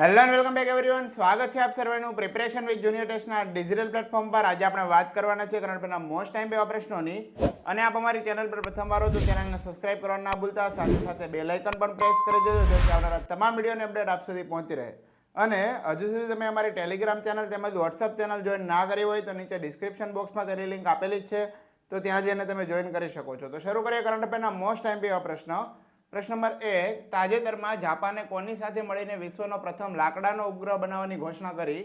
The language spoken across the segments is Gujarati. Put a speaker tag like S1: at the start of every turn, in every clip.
S1: Hello and welcome back everyone. સ્વાગત છે આપ સર્વેનું પ્રિપરેશન વિથ જુનિયર ટેસ્ટના ડિજિટલ પ્લેટફોર્મ પર. આજે આપણે વાત કરવાના છે કરંટ અફેરના મોસ્ટ ટાઈમ એવા પ્રશ્નોની. અને આપ અમારી ચેનલ પર પ્રથમવાર હો તો ચેનલને સબસ્ક્રાઇબ કરવાનું ના ભૂલતા, સાથે સાથે બેલ આઇકન પણ પ્રેસ કરી દેજો જેથી આવનારા તમામ વિડીયોની અપડેટ આપ સુધી પહોંચી રહે. અને હજુ સુધી તમે અમારી ટેલિગ્રામ ચેનલ તેમજ વોટ્સઅપ ચેનલ જોઈન ના કરી હોય તો નીચે ડિસ્ક્રિપ્શન બોક્સમાં તેની લિંક આપેલી જ છે, તો ત્યાં જઈને તમે જોઈન કરી શકો છો. તો શરૂ કરીએ કરંટ અફેરના મોસ્ટ ટાઈમ એવા પ્રશ્ન. પ્રશ્ન નંબર 1, તાજેતરમાં જાપાને કોની સાથે મળીને વિશ્વનો પ્રથમ લાકડાનો ઉપગ્રહ બનાવવાની ઘોષણા કરી?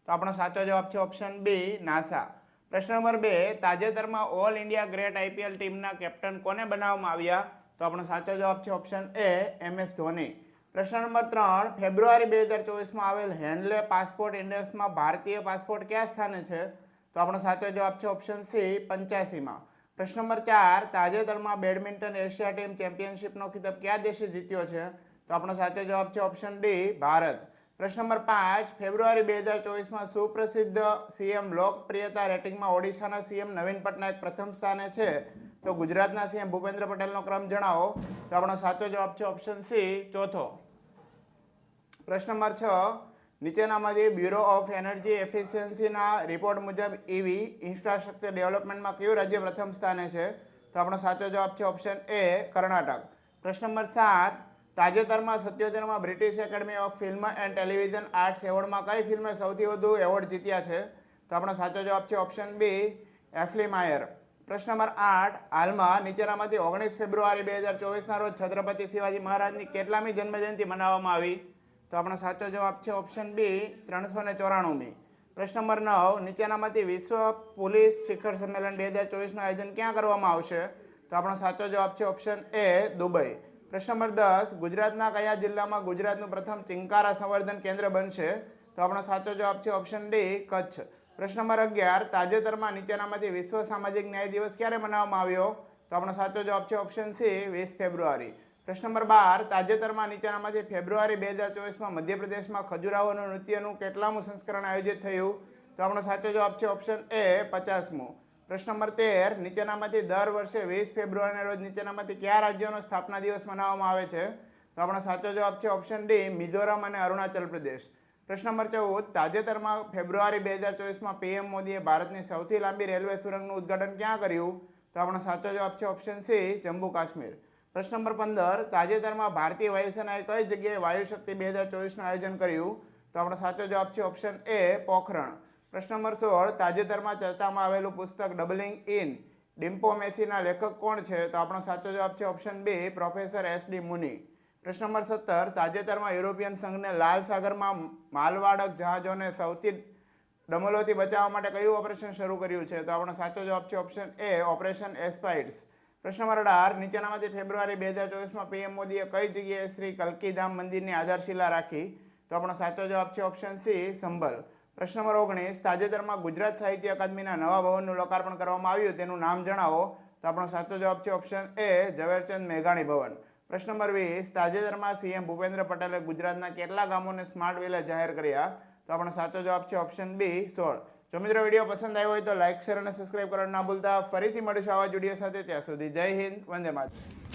S1: તો આપણો સાચો જવાબ છે ઓપ્શન બી, નાસા. પ્રશ્ન નંબર 2, તાજેતરમાં ઓલ ઇન્ડિયા ગ્રેટ આઈપીએલ ટીમના કેપ્ટન કોને બનાવવામાં આવ્યા? તો આપણો સાચો જવાબ છે ઓપ્શન એ, MS ધોની. પ્રશ્ન નંબર 3, ફેબ્રુઆરી 2024માં આવેલ હેનલે પાસપોર્ટ ઇન્ડેક્સમાં ભારતીય પાસપોર્ટ કયા સ્થાને છે? તો આપણો સાચો જવાબ છે ઓપ્શન સી, 85માં. પ્રશ્ન નંબર 4, તાજેતરમાં બેડમિન્ટન એશિયા ટીમ ચેમ્પિયનશિપનો ખિતાબ કયા દેશે જીત્યો છે? તો આપણો સાચો જવાબ છે ઓપ્શન ડી, ભારત. પ્રશ્ન નંબર 5, ફેબ્રુઆરી 2024માં સુપ્રસિદ્ધ સીએમ લોકપ્રિયતા રેટિંગમાં ઓડિશાના સીએમ નવીન પટનાયક પ્રથમ સ્થાને છે, તો ગુજરાતના સીએમ ભૂપેન્દ્ર પટેલનો ક્રમ જણાવો. તો આપણો સાચો જવાબ છે ઓપ્શન સી, ચોથો. પ્રશ્ન નંબર 6, નીચેનામાંથી બ્યુરો ઓફ એનર્જી એફિશિયન્સીના રિપોર્ટ મુજબ ઈવી ઇન્ફ્રાસ્ટ્રક્ચર ડેવલપમેન્ટમાં કયું રાજ્ય પ્રથમ સ્થાને છે? તો આપણો સાચો જવાબ છે ઓપ્શન એ, કર્ણાટક. પ્રશ્ન નંબર 7, તાજેતરમાં 77માં British academy of film and television arts એવોર્ડમાં કઈ ફિલ્મે સૌથી વધુ એવોર્ડ જીત્યા છે? તો આપણો સાચો જવાબ છે ઓપ્શન બી, એફ્લિમાયર. પ્રશ્ન નંબર 8, હાલમાં નીચેનામાંથી 19 ફેબ્રુઆરી 2024ના રોજ છત્રપતિ શિવાજી મહારાજની કેટલામી જન્મજયંતિ મનાવવામાં આવી? તો આપણો સાચો જવાબ છે ઓપ્શન બી, 394મી. પ્રશ્ન નંબર 9, નીચેનામાંથી વિશ્વ પોલીસ શિખર સંમેલન 2024નું આયોજન ક્યાં કરવામાં આવશે? તો આપણો સાચો જવાબ છે ઓપ્શન એ, દુબઈ. પ્રશ્ન નંબર 10, ગુજરાતના કયા જિલ્લામાં ગુજરાતનું પ્રથમ ચિંકારા સંવર્ધન કેન્દ્ર બનશે? તો આપણો સાચો જવાબ છે ઓપ્શન ડી, કચ્છ. પ્રશ્ન નંબર 11, તાજેતરમાં નીચેનામાંથી વિશ્વ સામાજિક ન્યાય દિવસ ક્યારે મનાવવામાં આવ્યો? તો આપણો સાચો જવાબ છે ઓપ્શન સી, 20 ફેબ્રુઆરી. પ્રશ્ન નંબર 12, તાજેતરમાં નીચેનામાંથી ફેબ્રુઆરી 2024માં મધ્યપ્રદેશમાં ખજુરાહોનું નૃત્યનું કેટલામું સંસ્કરણ આયોજિત થયું? તો આપણો સાચો જવાબ છે ઓપ્શન એ, 50મું. પ્રશ્ન નંબર 13, નીચેનામાંથી દર વર્ષે 20 ફેબ્રુઆરીના રોજ નીચેનામાંથી કયા રાજ્યોનો સ્થાપના દિવસ મનાવવામાં આવે છે? તો આપણો સાચો જવાબ છે ઓપ્શન ડી, મિઝોરમ અને અરુણાચલ પ્રદેશ. પ્રશ્ન નંબર 14, તાજેતરમાં ફેબ્રુઆરી 2024માં પીએમ મોદીએ ભારતની સૌથી લાંબી રેલવે સુરંગનું ઉદ્ઘાટન ક્યાં કર્યું? તો આપણો સાચો જવાબ છે ઓપ્શન સી, જમ્મુ કાશ્મીર. પ્રશ્ન નંબર 15, તાજેતરમાં ભારતીય વાયુસેનાએ કઈ જગ્યાએ વાયુશક્તિ 2024નું આયોજન કર્યું? તો આપણો સાચો જવાબ છે ઓપ્શન એ, પોખરણ. પ્રશ્ન નંબર 16, તાજેતરમાં ચર્ચામાં આવેલું પુસ્તક ડબલિંગ ઇન ડિપ્લોમેસીના લેખક કોણ છે? તો આપણો સાચો જવાબ છે ઓપ્શન બી, પ્રોફેસર SD મુની. પ્રશ્ન નંબર 17, તાજેતરમાં યુરોપિયન સંઘને લાલ સાગરમાં માલવાહક જહાજોને સૌથી દમલોથી બચાવવા માટે કયું ઓપરેશન શરૂ કર્યું છે? તો આપણો સાચો જવાબ છે ઓપ્શન એ, ઓપરેશન એસ્પાઇડ્સ. પ્રશ્ન નંબર 18, નીચેનામાંથી ફેબ્રુઆરી 2024માં પીએમ મોદીએ કઈ જગ્યાએ શ્રી કલ્કીધામ મંદિરની આધારશિલા રાખી? તો આપણો સાચો જવાબ છે ઓપ્શન સી, સંભલ. પ્રશ્ન નંબર 19, તાજેતરમાં ગુજરાત સાહિત્ય અકાદમીના નવા ભવનનું લોકાર્પણ કરવામાં આવ્યું, તેનું નામ જણાવો. તો આપણો સાચો જવાબ છે ઓપ્શન એ, ઝવેરચંદ મેઘાણી ભવન. પ્રશ્ન નંબર 20, તાજેતરમાં સીએમ ભૂપેન્દ્ર પટેલે ગુજરાતના કેટલા ગામોને સ્માર્ટ વિલેજ જાહેર કર્યા? તો આપણો સાચો જવાબ છે ઓપ્શન બી, 16. જો મિત્રો વિડીયો પસંદ આવ્યો હોય તો લાઇક, શેર અને સબસ્ક્રાઇબ કરવાનું ના ભૂલતા. ફરીથી મળીશું આવા જ વિડીયો સાથે. ત્યાં સુધી જય હિન્દ, વંદે માતરમ.